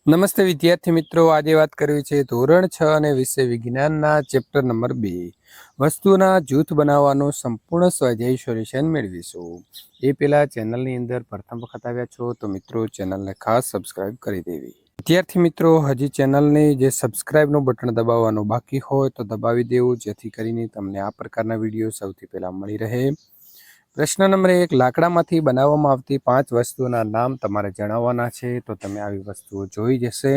નમસ્તે વિદ્યાર્થી મિત્રો, આજે વાત કરવી છે ધોરણ 6 અને વિષય વિજ્ઞાનના ચેપ્ટર નંબર 2 વસ્તુના જૂથ બનાવવાનું સંપૂર્ણ સ્વાધ્યાય સોલ્યુશન મેળવીશું। એ પહેલા ચેનલની અંદર પ્રથમ વખત આવ્યા છો તો મિત્રો ચેનલને ખાસ સબસ્ક્રાઇબ કરી દેવી। વિદ્યાર્થી મિત્રો, હજી ચેનલની જે સબસ્ક્રાઇબનું બટન દબાવવાનું બાકી હોય તો દબાવી દેવું, જેથી કરીને તમને આ પ્રકારના વિડીયો સૌથી પહેલા મળી રહે। પ્રશ્ન નંબર 1, લાકડામાંથી બનાવવામાં આવતી 5 વસ્તુઓના નામ તમારે જણાવવાના છે। તો તમે આવી વસ્તુઓ જોઈ જશે,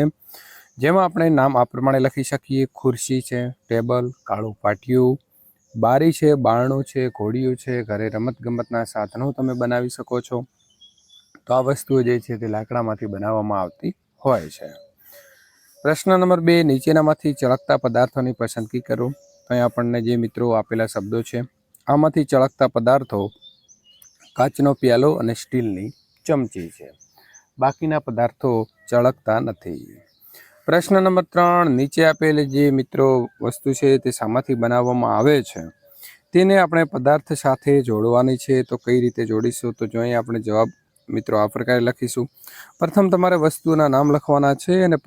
જેમાં આપણે નામ આ પ્રમાણે લખી શકીએ। ખુરશી છે, ટેબલ, કાળું પાટિયું, બારી છે, બારણું છે, ઘોડિયું છે, ઘરે રમતગમતના સાધનો તમે બનાવી શકો છો। તો આ વસ્તુઓ જે છે તે લાકડામાંથી બનાવવામાં આવતી હોય છે। પ્રશ્ન નંબર 2, નીચેનામાંથી ચળકતા પદાર્થોની પસંદગી કરો। તો અહીં આપણને જે મિત્રો આપેલા શબ્દો છે, આમાંથી ચળકતા પદાર્થો કાચનો પ્યાલો અને સ્ટીલની ચમચી છે, બાકીના પદાર્થો ચળકતા નથી। પ્રશ્ન નંબર 3, નીચે આપેલી જે મિત્રો વસ્તુ છે તે શામાંથી બનાવવામાં આવે છે, તેને આપણે પદાર્થ સાથે જોડવાની છે। તો કઈ રીતે જોડીશું? તો જો અહીં આપણે જવાબ મિત્રો આ પ્રકારે લખીશું। પ્રથમ તમારે વસ્તુના નામ લખવાના છે અને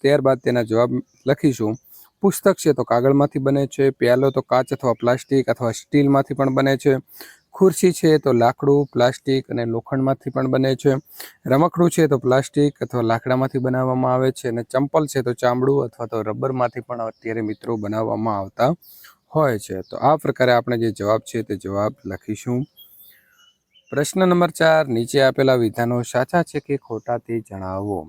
ત્યારબાદ તેના જવાબ લખીશું। પુસ્તક છે તો કાગળમાંથી બને છે, પ્યાલો તો કાચ અથવા પ્લાસ્ટિક અથવા સ્ટીલમાંથી પણ બને છે, ખુરશી છે તો લાકડું, પ્લાસ્ટિક અને લોખંડમાંથી પણ બને છે, રમકડું છે તો પ્લાસ્ટિક અથવા લાકડામાંથી બનાવવામાં આવે છે, અને ચંપલ છે તો ચામડું અથવા તો રબરમાંથી પણ અત્યારે મિત્રો બનાવવામાં આવતા હોય છે। તો આ પ્રકારે આપણે જે જવાબ છે તે જવાબ લખીશું। પ્રશ્ન નંબર 4, નીચે આપેલા વિધાનો સાચા છે કે ખોટા તે જણાવો।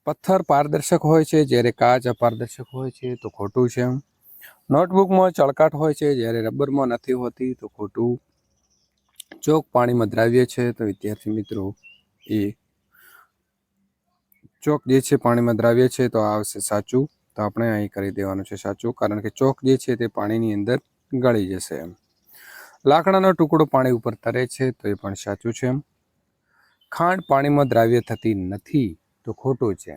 પથ્થર પારદર્શક હોય છે જ્યારે કાચ અપારદર્શક હોય છે, તો ખોટું છે। નોટબુકમાં ચળકાટ હોય છે જ્યારે રબરમાં નથી હોતી, તો ખોટું। ચોક પાણીમાં દ્રાવ્ય છે, તો વિદ્યાર્થી મિત્રો એ ચોક જે છે પાણીમાં દ્રાવ્ય છે, તો આ આવશે સાચું। તો આપણે અહીં કરી દેવાનું છે સાચું, કારણ કે ચોક જે છે તે પાણીની અંદર ગળી જશે। લાકડાનો ટુકડો પાણી ઉપર તરે છે, તો એ પણ સાચું છે। ખાંડ પાણીમાં દ્રાવ્ય થતી નથી, તો ખોટું છે।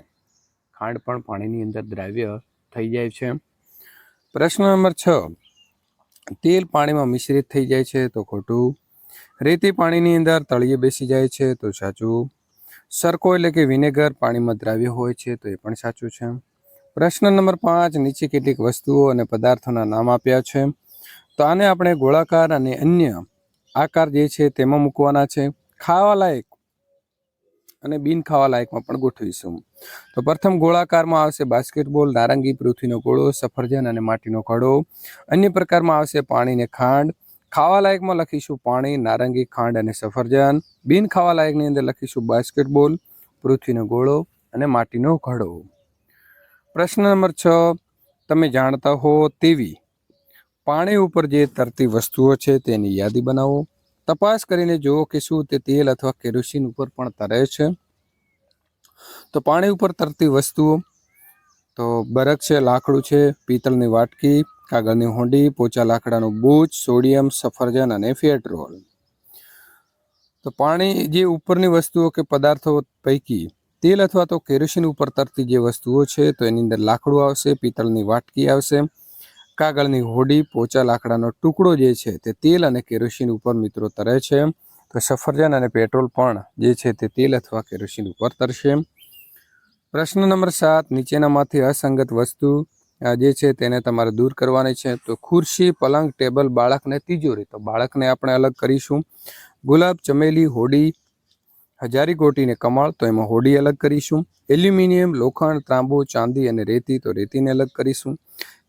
ખાંડ પણ પાણીની અંદર દ્રાવ્ય થઈ જાય છે। પ્રશ્ન નંબર 6, તેલ પાણીમાં મિશ્રિત થઈ જાય છે, તો ખોટું। રેતી પાણીની અંદર તળિયે બેસી જાય છે, તો સાચું। સરકો એટલે કે વિનેગર પાણીમાં દ્રાવ્ય હોય છે, તો એ પણ સાચું છે। પ્રશ્ન નંબર 5, નીચે કેટલીક વસ્તુઓ અને પદાર્થોના નામ આપ્યા છે, તો આને આપણે ગોળાકાર અને અન્ય આકાર જે છે તેમાં મૂકવાના છે। ખાવા લાયક અને બિન ખાવા લાયકમાં પણ ગોઠવીશું। તો પ્રથમ ગોળાકારમાં આવશે બાસ્કેટબોલ, નારંગી, પૃથ્વીનો ગોળો, સફરજન અને માટીનો ઘડો। અન્ય પ્રકારમાં આવશે પાણી ને ખાંડ। ખાવા લાયકમાં લખીશું પાણી, નારંગી, ખાંડ અને સફરજન। બિન ખાવા લાયકની અંદર લખીશું બાસ્કેટબોલ, પૃથ્વીનો ગોળો અને માટીનો ઘડો। પ્રશ્ન નંબર 6, તમે જાણતા હો તેવી પાણી ઉપર જે તરતી વસ્તુઓ છે તેની યાદી બનાવો। તપાસ કરીને જુઓ કે શું તે તેલ અથવા કેરોસીન ઉપર પણ તરે છે। તો પાણી ઉપર તરતી વસ્તુઓ તો બરફ છે, લાકડું છે, પિત્તળની વાટકી, કાગળની હોંડી, પોચા લાકડાનું બૂચ, સોડિયમ, સફરજન અને પેટ્રોલ। તો પાણી જે ઉપરની વસ્તુઓ કે પદાર્થો પૈકી તેલ અથવા તો કેરોસીન ઉપર તરતી જે વસ્તુઓ છે, તો એની અંદર લાકડું આવશે, પિત્તળની વાટકી આવશે, કાગળની હોડી, પોચા લાકડાનો ટુકડો જે છે તે તેલ અને કેરોસીન ઉપર મિત્રો તરે છે। તો સફરજન અને પેટ્રોલ પણ જે છે તે તેલ અથવા કેરોસીન ઉપર તરશે। પ્રશ્ન નંબર 7, નીચેનામાંથી અસંગત વસ્તુ જે છે તેને તમારે દૂર કરવાની છે। તો ખુરશી, પલંગ, ટેબલ, બાળક ને તિજોરી, તો બાળકને આપણે અલગ કરીશું। ગુલાબ, ચમેલી, હોડી, હજારી ગોટી ને કમળ, તો એમાં હોડી અલગ કરીશું। એલ્યુમિનિયમ, લોખંડ, તાંબુ, ચાંદી અને રેતી, તો રેતીને અલગ કરીશું।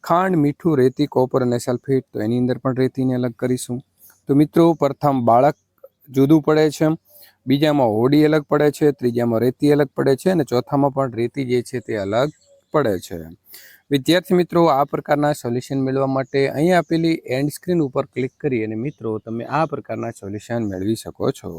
ખાંડ, મીઠું, રેતી, કોપર અને સલ્ફેટ, તો એની અંદર પણ રેતીને અલગ કરીશું। તો મિત્રો પ્રથમ બાળક જુદું પડે છે, બીજામાં હોડી અલગ પડે છે, ત્રીજામાં રેતી અલગ પડે છે અને ચોથામાં પણ રેતી જે છે તે અલગ પડે છે। વિદ્યાર્થી મિત્રો, આ પ્રકારના સોલ્યુશન મેળવવા માટે અહીં આપેલી એન્ડ સ્ક્રીન ઉપર ક્લિક કરી અને મિત્રો તમે આ પ્રકારના સોલ્યુશન મેળવી શકો છો।